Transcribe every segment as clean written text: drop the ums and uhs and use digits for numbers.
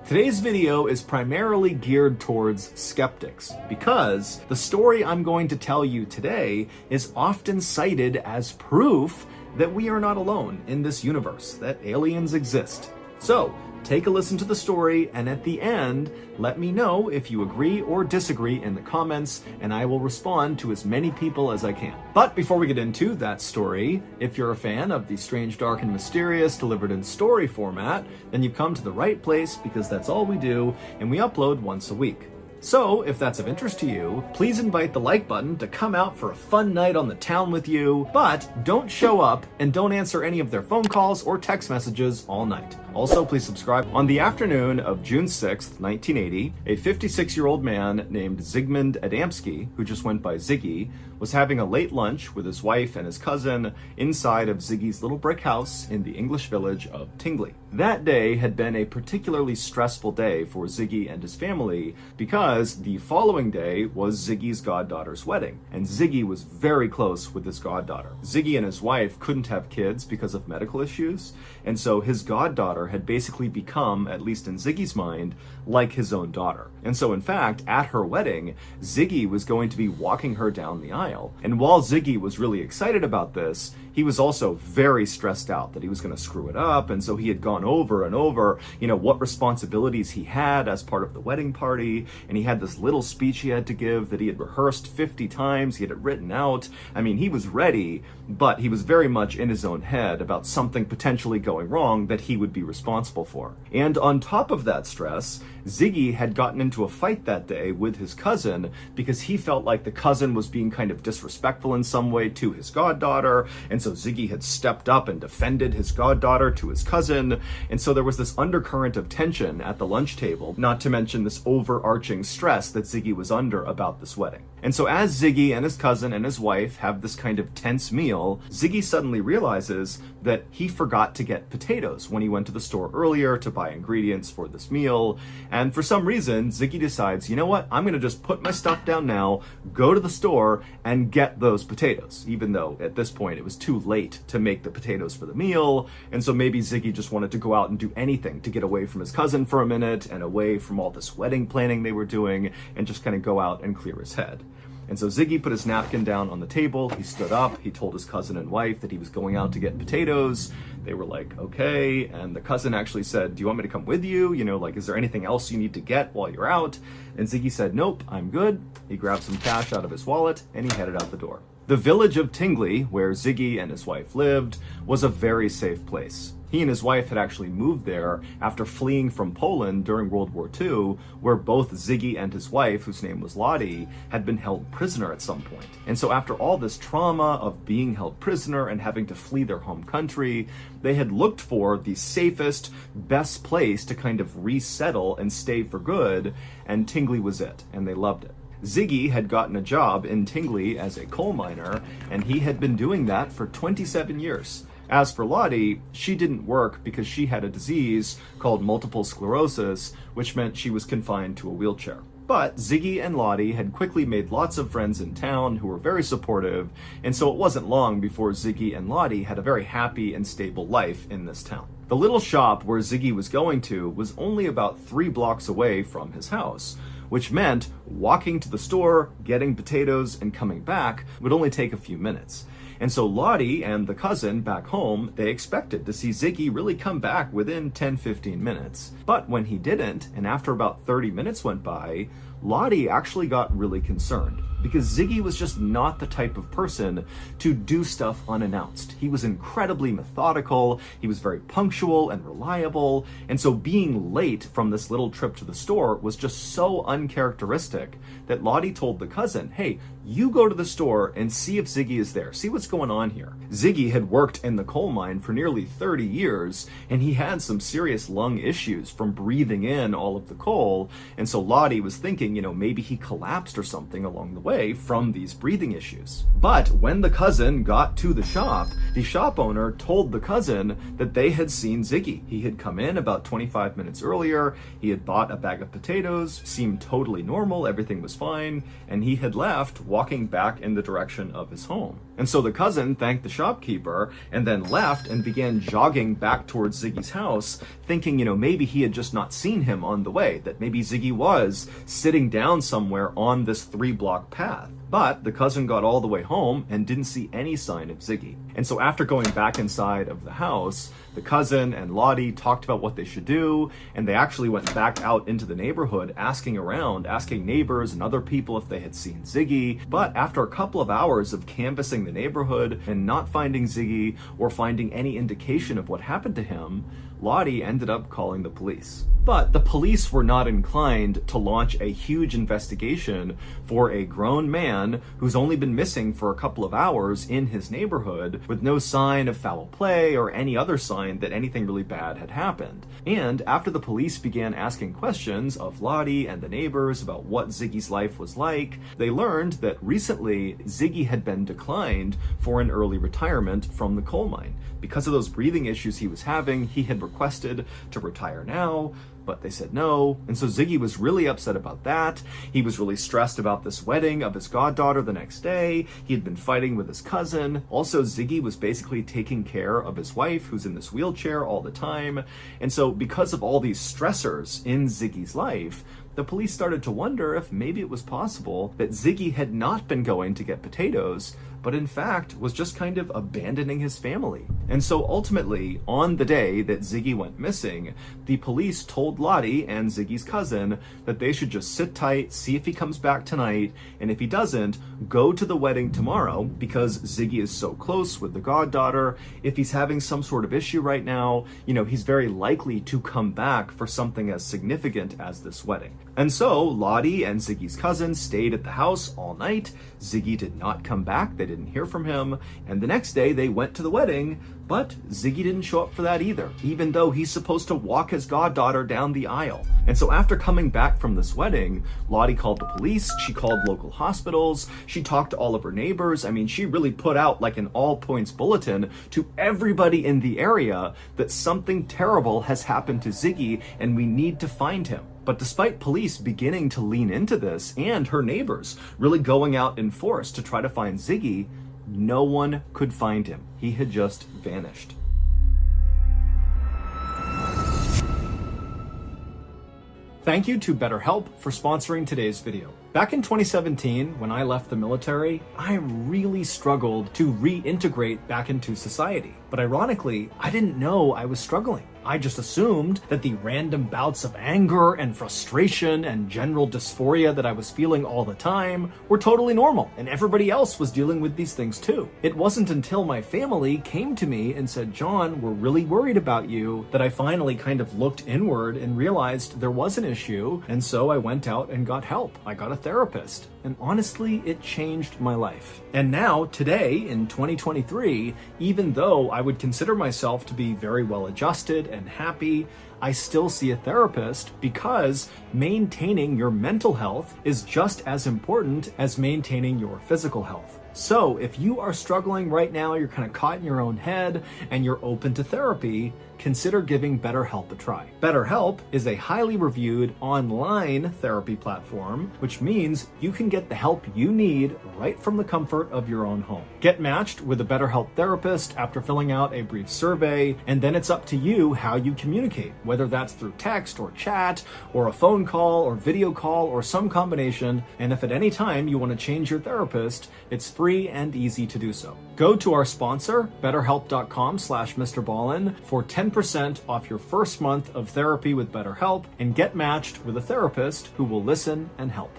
Today's video is primarily geared towards skeptics because the story I'm going to tell you today is often cited as proof that we are not alone in this universe, that aliens exist. So, take a listen to the story, and at the end, let me know if you agree or disagree in the comments, and I will respond to as many people as I can. But before we get into that story, if you're a fan of the strange, dark, and mysterious delivered in story format, then you've come to the right place because that's all we do, and we upload once a week. So, if that's of interest to you, please invite the like button to come out for a fun night on the town with you, but don't show up and don't answer any of their phone calls or text messages all night. Also, please subscribe. On the afternoon of June 6th, 1980, a 56-year-old man named Zygmunt Adamski, who just went by Ziggy, was having a late lunch with his wife and his cousin inside of Ziggy's little brick house in the English village of Tingley. That day had been a particularly stressful day for Ziggy and his family because the following day was Ziggy's goddaughter's wedding, and Ziggy was very close with his goddaughter. Ziggy and his wife couldn't have kids because of medical issues, and so his goddaughter had basically become, at least in Ziggy's mind, like his own daughter. And so in fact, at her wedding, Ziggy was going to be walking her down the aisle. And while Ziggy was really excited about this, he was also very stressed out that he was going to screw it up, and so he had gone over and over, what responsibilities he had as part of the wedding party, and he had this little speech he had to give that he had rehearsed 50 times, he had it written out. I mean, he was ready, but he was very much in his own head about something potentially going wrong that he would be responsible for. And on top of that stress, Ziggy had gotten into a fight that day with his cousin because he felt like the cousin was being kind of disrespectful in some way to his goddaughter, and so Ziggy had stepped up and defended his goddaughter to his cousin, and so there was this undercurrent of tension at the lunch table, not to mention this overarching stress that Ziggy was under about this wedding. And so as Ziggy and his cousin and his wife have this kind of tense meal, Ziggy suddenly realizes that he forgot to get potatoes when he went to the store earlier to buy ingredients for this meal, and for some reason, Ziggy decides, you know what, I'm gonna just put my stuff down now, go to the store, and get those potatoes, even though at this point it was too late to make the potatoes for the meal, and so maybe Ziggy just wanted to go out and do anything to get away from his cousin for a minute and away from all this wedding planning they were doing and just kind of go out and clear his head. And so Ziggy put his napkin down on the table, he stood up, he told his cousin and wife that he was going out to get potatoes. They were like, okay, and the cousin actually said, do you want me to come with you? Is there anything else you need to get while you're out? And Ziggy said, nope, I'm good. He grabbed some cash out of his wallet and he headed out the door. The village of Tingley, where Ziggy and his wife lived, was a very safe place. He and his wife had actually moved there after fleeing from Poland during World War II, where both Ziggy and his wife, whose name was Lottie, had been held prisoner at some point. And so after all this trauma of being held prisoner and having to flee their home country, they had looked for the safest, best place to kind of resettle and stay for good, and Tingley was it, and they loved it. Ziggy had gotten a job in Tingley as a coal miner, and he had been doing that for 27 years. As for Lottie, she didn't work because she had a disease called multiple sclerosis, which meant she was confined to a wheelchair. But Ziggy and Lottie had quickly made lots of friends in town who were very supportive, and so it wasn't long before Ziggy and Lottie had a very happy and stable life in this town. The little shop where Ziggy was going to was only about 3 blocks away from his house, which meant walking to the store, getting potatoes, and coming back would only take a few minutes. And so Lottie and the cousin back home, they expected to see Ziggy really come back within 10-15 minutes. But when he didn't, and after about 30 minutes went by, Lottie actually got really concerned because Ziggy was just not the type of person to do stuff unannounced. He was incredibly methodical, he was very punctual and reliable, and so being late from this little trip to the store was just so uncharacteristic that Lottie told the cousin, hey, you go to the store and see if Ziggy is there, see what's going on here. Ziggy had worked in the coal mine for nearly 30 years, and he had some serious lung issues from breathing in all of the coal, and so Lottie was thinking thinking, maybe he collapsed or something along the way from these breathing issues. But when the cousin got to the shop owner told the cousin that they had seen Ziggy. He had come in about 25 minutes earlier, he had bought a bag of potatoes, seemed totally normal, everything was fine, and he had left, walking back in the direction of his home. And so the cousin thanked the shopkeeper and then left and began jogging back towards Ziggy's house, thinking, maybe he had just not seen him on the way, that maybe Ziggy was sitting down somewhere on this 3-block path. But the cousin got all the way home and didn't see any sign of Ziggy. And so after going back inside of the house, the cousin and Lottie talked about what they should do, and they actually went back out into the neighborhood asking around, asking neighbors and other people if they had seen Ziggy. But after a couple of hours of canvassing the neighborhood and not finding Ziggy or finding any indication of what happened to him, Lottie ended up calling the police. But the police were not inclined to launch a huge investigation for a grown man who's only been missing for a couple of hours in his neighborhood with no sign of foul play or any other sign that anything really bad had happened. And after the police began asking questions of Lottie and the neighbors about what Ziggy's life was like, they learned that recently Ziggy had been declined for an early retirement from the coal mine. Because of those breathing issues he was having, he had requested to retire now, but they said no. And so Ziggy was really upset about that. He was really stressed about this wedding of his goddaughter the next day. He had been fighting with his cousin. Also, Ziggy was basically taking care of his wife, who's in this wheelchair all the time. And so because of all these stressors in Ziggy's life, the police started to wonder if maybe it was possible that Ziggy had not been going to get potatoes, but in fact was just kind of abandoning his family. And so ultimately, on the day that Ziggy went missing, the police told Lottie and Ziggy's cousin that they should just sit tight, see if he comes back tonight, and if he doesn't, go to the wedding tomorrow, because Ziggy is so close with the goddaughter. If he's having some sort of issue right now, he's very likely to come back for something as significant as this wedding. And so Lottie and Ziggy's cousin stayed at the house all night. Ziggy did not come back. They didn't hear from him. And the next day they went to the wedding, but Ziggy didn't show up for that either, even though he's supposed to walk his goddaughter down the aisle. And so after coming back from this wedding, Lottie called the police, she called local hospitals, she talked to all of her neighbors. I mean, she really put out like an all points bulletin to everybody in the area that something terrible has happened to Ziggy and we need to find him. But despite police beginning to lean into this and her neighbors really going out in force to try to find Ziggy, no one could find him. He had just vanished. Thank you to BetterHelp for sponsoring today's video. Back in 2017, when I left the military, I really struggled to reintegrate back into society. But ironically, I didn't know I was struggling. I just assumed that the random bouts of anger and frustration and general dysphoria that I was feeling all the time were totally normal, and everybody else was dealing with these things too. It wasn't until my family came to me and said, "John, we're really worried about you," that I finally kind of looked inward and realized there was an issue, and so I went out and got help. I got a therapist. And honestly, it changed my life. And now, today, in 2023, even though I would consider myself to be very well adjusted and happy, I still see a therapist because maintaining your mental health is just as important as maintaining your physical health. So if you are struggling right now, you're kind of caught in your own head, and you're open to therapy, consider giving BetterHelp a try. BetterHelp is a highly reviewed online therapy platform, which means you can get the help you need right from the comfort of your own home. Get matched with a BetterHelp therapist after filling out a brief survey, and then it's up to you how you communicate, whether that's through text or chat or a phone call or video call or some combination. And if at any time you want to change your therapist, it's free and easy to do so. Go to our sponsor, betterhelp.com/MrBallin for 10% off your first month of therapy with BetterHelp and get matched with a therapist who will listen and help.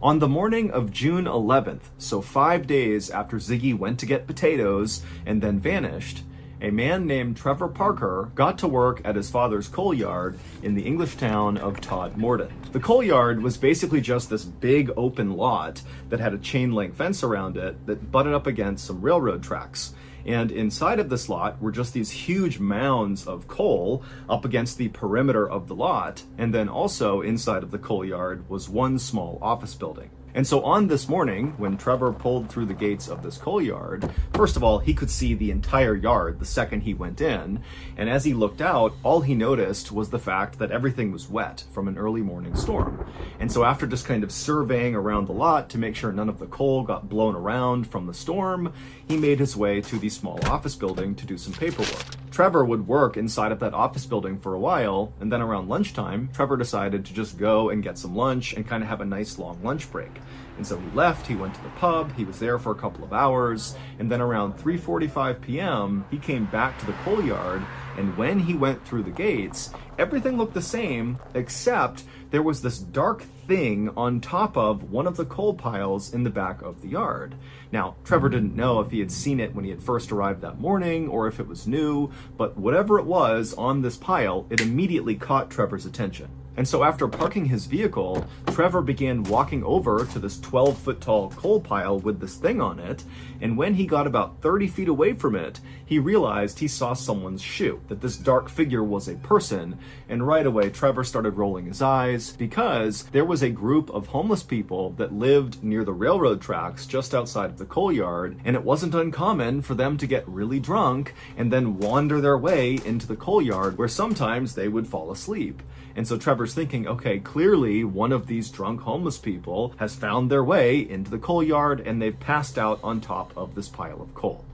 On the morning of June 11th, so 5 days after Ziggy went to get potatoes and then vanished, a man named Trevor Parker got to work at his father's coal yard in the English town of Todmorden. The coal yard was basically just this big open lot that had a chain link fence around it that butted up against some railroad tracks. And inside of this lot were just these huge mounds of coal up against the perimeter of the lot. And then also inside of the coal yard was one small office building. And so on this morning, when Trevor pulled through the gates of this coal yard, first of all, he could see the entire yard the second he went in. And as he looked out, all he noticed was the fact that everything was wet from an early morning storm. And so after just kind of surveying around the lot to make sure none of the coal got blown around from the storm, he made his way to the small office building to do some paperwork. Trevor would work inside of that office building for a while, and then around lunchtime, Trevor decided to just go and get some lunch and kind of have a nice long lunch break. And so he left, he went to the pub, he was there for a couple of hours, and then around 3:45 p.m., he came back to the coal yard, and when he went through the gates, everything looked the same, except there was this dark thing on top of one of the coal piles in the back of the yard. Now, Trevor didn't know if he had seen it when he had first arrived that morning or if it was new, but whatever it was on this pile, it immediately caught Trevor's attention. And so after parking his vehicle, Trevor began walking over to this 12-foot tall coal pile with this thing on it, and when he got about 30 feet away from it, he realized he saw someone's shoe, that this dark figure was a person, and right away Trevor started rolling his eyes because there was a group of homeless people that lived near the railroad tracks just outside of the coal yard, and it wasn't uncommon for them to get really drunk and then wander their way into the coal yard where sometimes they would fall asleep. And so Trevor's thinking, okay, clearly one of these drunk homeless people has found their way into the coal yard and they've passed out on top of this pile of coal.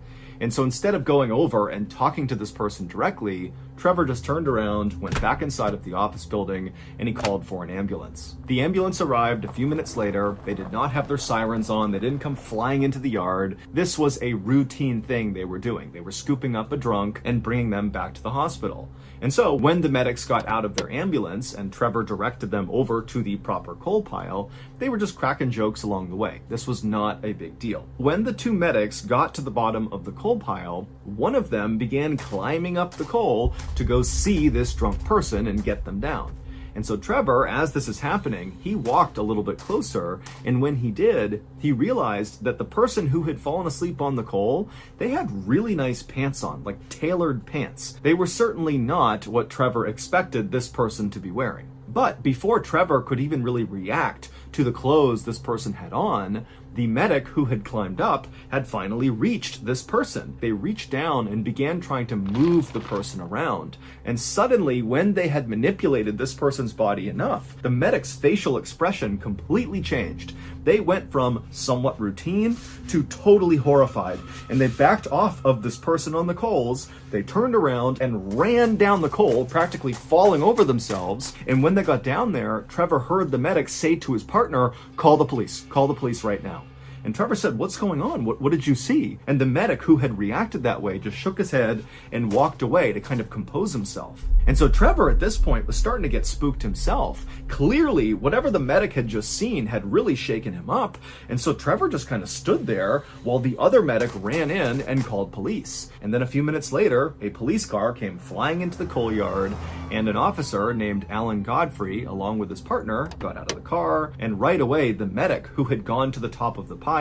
And so instead of going over and talking to this person directly, Trevor just turned around, went back inside of the office building, and he called for an ambulance. The ambulance arrived a few minutes later. They did not have their sirens on. They didn't come flying into the yard. This was a routine thing they were doing. They were scooping up a drunk and bringing them back to the hospital. And so when the medics got out of their ambulance and Trevor directed them over to the proper coal pile, they were just cracking jokes along the way. This was not a big deal. When the two medics got to the bottom of the coal pile, one of them began climbing up the coal to go see this drunk person and get them down. And so Trevor, as this is happening, he walked a little bit closer, and when he did, he realized that the person who had fallen asleep on the coal, they had really nice pants on, like tailored pants. They were certainly not what Trevor expected this person to be wearing. But before Trevor could even really react to the clothes this person had on, the medic who had climbed up had finally reached this person. They reached down and began trying to move the person around. And suddenly, when they had manipulated this person's body enough, the medic's facial expression completely changed. They went from somewhat routine to totally horrified, and they backed off of this person on the coals. They turned around and ran down the coal, practically falling over themselves. And when they got down there, Trevor heard the medic say to his partner, call the police right now. And Trevor said, what's going on? What did you see? And the medic who had reacted that way just shook his head and walked away to kind of compose himself. And so Trevor at this point was starting to get spooked himself. Clearly, whatever the medic had just seen had really shaken him up. And so Trevor just kind of stood there while the other medic ran in and called police. And then a few minutes later, a police car came flying into the coal yard, and an officer named Alan Godfrey, along with his partner, got out of the car. And right away, the medic who had gone to the top of the pile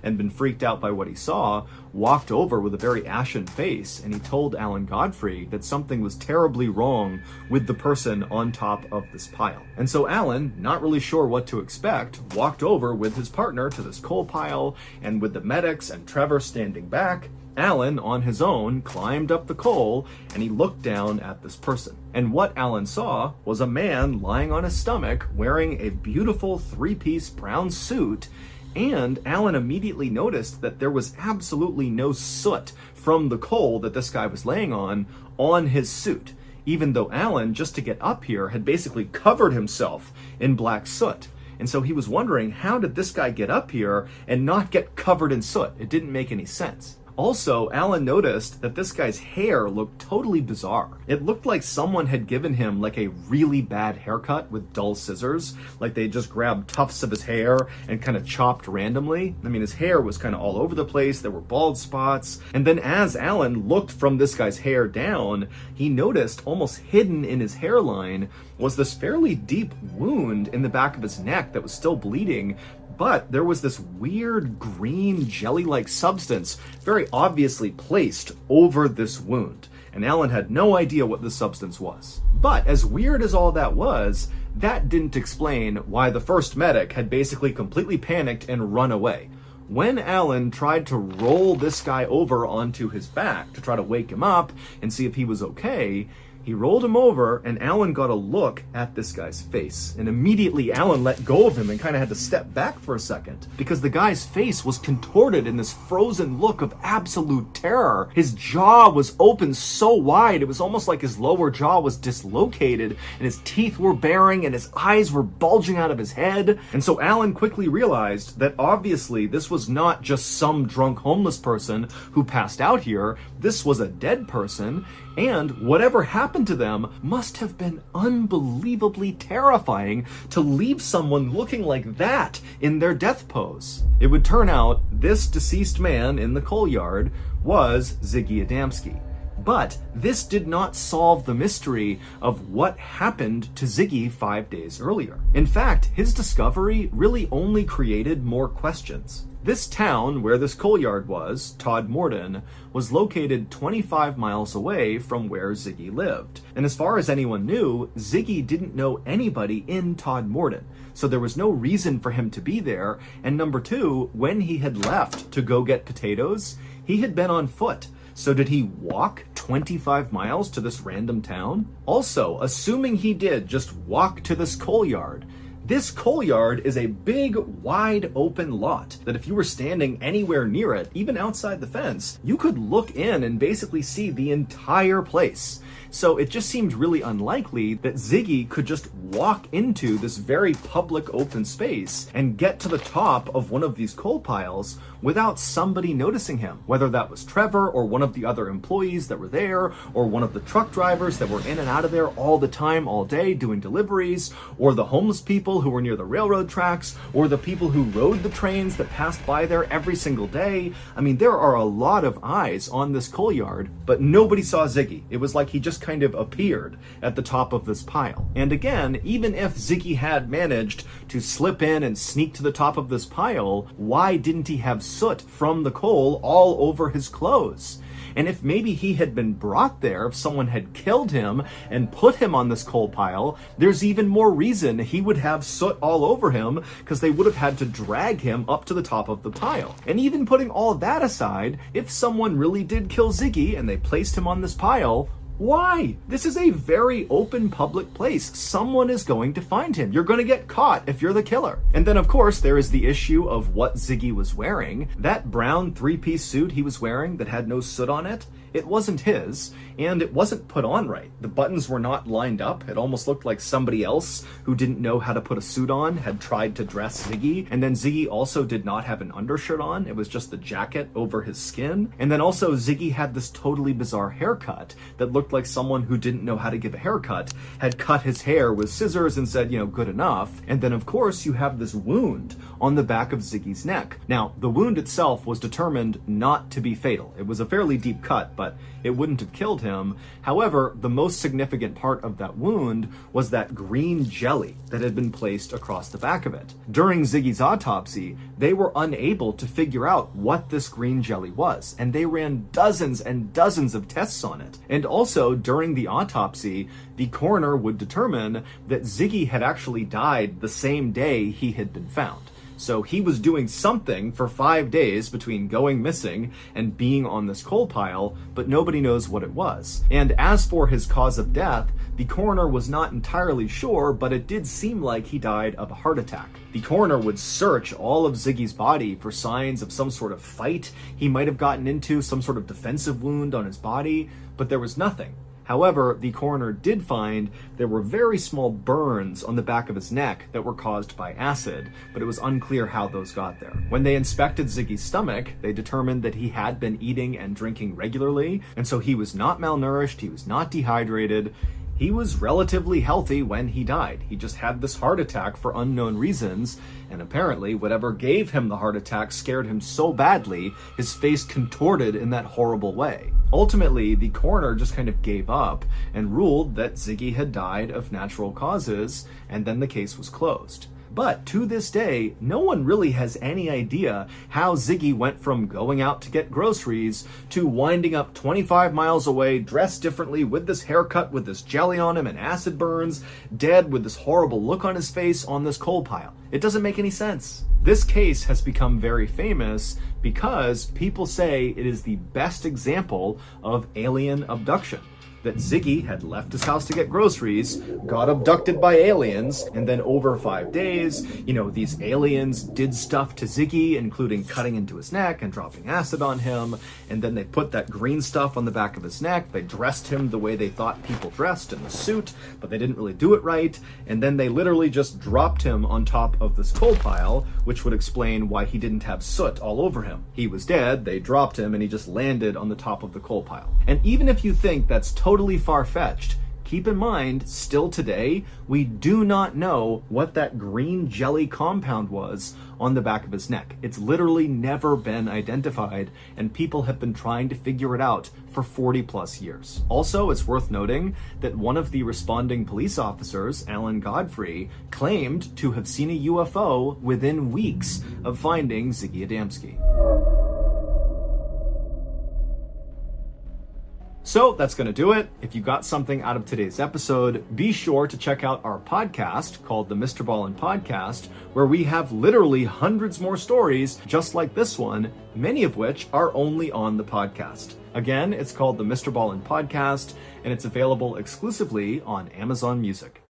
and been freaked out by what he saw walked over with a very ashen face, and he told Alan Godfrey that something was terribly wrong with the person on top of this pile. And so Alan, not really sure what to expect, walked over with his partner to this coal pile, and with the medics and Trevor standing back, Alan, on his own, climbed up the coal, and he looked down at this person. And what Alan saw was a man lying on his stomach wearing a beautiful three-piece brown suit. And Alan immediately noticed that there was absolutely no soot from the coal that this guy was laying on his suit, even though Alan, just to get up here, had basically covered himself in black soot. And so he was wondering, how did this guy get up here and not get covered in soot? It didn't make any sense. Also, Alan noticed that this guy's hair looked totally bizarre. It looked like someone had given him like a really bad haircut with dull scissors, like they just grabbed tufts of his hair and kind of chopped randomly. I mean, his hair was kind of all over the place. There were bald spots. And then as Alan looked from this guy's hair down, he noticed almost hidden in his hairline was this fairly deep wound in the back of his neck that was still bleeding But there was this weird green jelly-like substance very obviously placed over this wound, and Alan had no idea what this substance was. But as weird as all that was, that didn't explain why the first medic had basically completely panicked and run away. When Alan tried to roll this guy over onto his back to try to wake him up and see if he was okay, he rolled him over, and Alan got a look at this guy's face. And immediately Alan let go of him and kind of had to step back for a second, because the guy's face was contorted in this frozen look of absolute terror. His jaw was open so wide, it was almost like his lower jaw was dislocated, and his teeth were baring, and his eyes were bulging out of his head. And so Alan quickly realized that obviously this was not just some drunk homeless person who passed out here. This was a dead person, and whatever happened to them must have been unbelievably terrifying to leave someone looking like that in their death pose. It would turn out this deceased man in the coal yard was Ziggy Adamski. But this did not solve the mystery of what happened to Ziggy 5 days earlier. In fact, his discovery really only created more questions. This town where this coal yard was, Todmorden, was located 25 miles away from where Ziggy lived. And as far as anyone knew, Ziggy didn't know anybody in Todmorden, so there was no reason for him to be there. And number two, when he had left to go get potatoes, he had been on foot. So did he walk 25 miles to this random town? Also, assuming he did just walk to this coal yard, this coal yard is a big, wide open lot that if you were standing anywhere near it, even outside the fence, you could look in and basically see the entire place. So it just seemed really unlikely that Ziggy could just walk into this very public open space and get to the top of one of these coal piles without somebody noticing him, whether that was Trevor or one of the other employees that were there, or one of the truck drivers that were in and out of there all the time, all day, doing deliveries, or the homeless people who were near the railroad tracks, or the people who rode the trains that passed by there every single day. I mean, there are a lot of eyes on this coal yard, but nobody saw Ziggy. It was like he just kind of appeared at the top of this pile. And again, even if Ziggy had managed to slip in and sneak to the top of this pile, why didn't he have soot from the coal all over his clothes? And if maybe he had been brought there, if someone had killed him and put him on this coal pile, there's even more reason he would have soot all over him, because they would have had to drag him up to the top of the pile. And even putting all of that aside, if someone really did kill Ziggy and they placed him on this pile, why? This is a very open public place. Someone is going to find him. You're going to get caught if you're the killer. And then of course there is the issue of what Ziggy was wearing. That brown three-piece suit he was wearing that had no soot on it, it wasn't his, and it wasn't put on right. The buttons were not lined up. It almost looked like somebody else who didn't know how to put a suit on had tried to dress Ziggy. And then Ziggy also did not have an undershirt on. It was just the jacket over his skin. And then also Ziggy had this totally bizarre haircut that looked like someone who didn't know how to give a haircut had cut his hair with scissors and said, good enough. And then of course you have this wound on the back of Ziggy's neck. Now, the wound itself was determined not to be fatal. It was a fairly deep cut, but it wouldn't have killed him. However, the most significant part of that wound was that green jelly that had been placed across the back of it. During Ziggy's autopsy, they were unable to figure out what this green jelly was, and they ran dozens and dozens of tests on it. And also, during the autopsy, the coroner would determine that Ziggy had actually died the same day he had been found. So he was doing something for 5 days between going missing and being on this coal pile, but nobody knows what it was. And as for his cause of death, the coroner was not entirely sure, but it did seem like he died of a heart attack. The coroner would search all of Ziggy's body for signs of some sort of fight he might have gotten into, some sort of defensive wound on his body, but there was nothing. However, the coroner did find there were very small burns on the back of his neck that were caused by acid, but it was unclear how those got there. When they inspected Ziggy's stomach, they determined that he had been eating and drinking regularly, and so he was not malnourished, he was not dehydrated. He was relatively healthy when he died. He just had this heart attack for unknown reasons, and apparently whatever gave him the heart attack scared him so badly, his face contorted in that horrible way. Ultimately, the coroner just kind of gave up and ruled that Ziggy had died of natural causes, and then the case was closed. But to this day, no one really has any idea how Ziggy went from going out to get groceries to winding up 25 miles away, dressed differently, with this haircut, with this jelly on him and acid burns, dead with this horrible look on his face on this coal pile. It doesn't make any sense. This case has become very famous because people say it is the best example of alien abduction. That Ziggy had left his house to get groceries, got abducted by aliens, and then over 5 days, these aliens did stuff to Ziggy, including cutting into his neck and dropping acid on him, and then they put that green stuff on the back of his neck. They dressed him the way they thought people dressed, in the suit, but they didn't really do it right, and then they literally just dropped him on top of this coal pile, which would explain why he didn't have soot all over him. He was dead, they dropped him, and he just landed on the top of the coal pile. And even if you think that's totally far-fetched, keep in mind, still today, we do not know what that green jelly compound was on the back of his neck. It's literally never been identified, and people have been trying to figure it out for 40 plus years. Also, it's worth noting that one of the responding police officers, Alan Godfrey, claimed to have seen a UFO within weeks of finding Ziggy Adamski. So that's going to do it. If you got something out of today's episode, be sure to check out our podcast called the Mr. Ballin Podcast, where we have literally hundreds more stories just like this one, many of which are only on the podcast. Again, it's called the Mr. Ballin Podcast, and it's available exclusively on Amazon Music.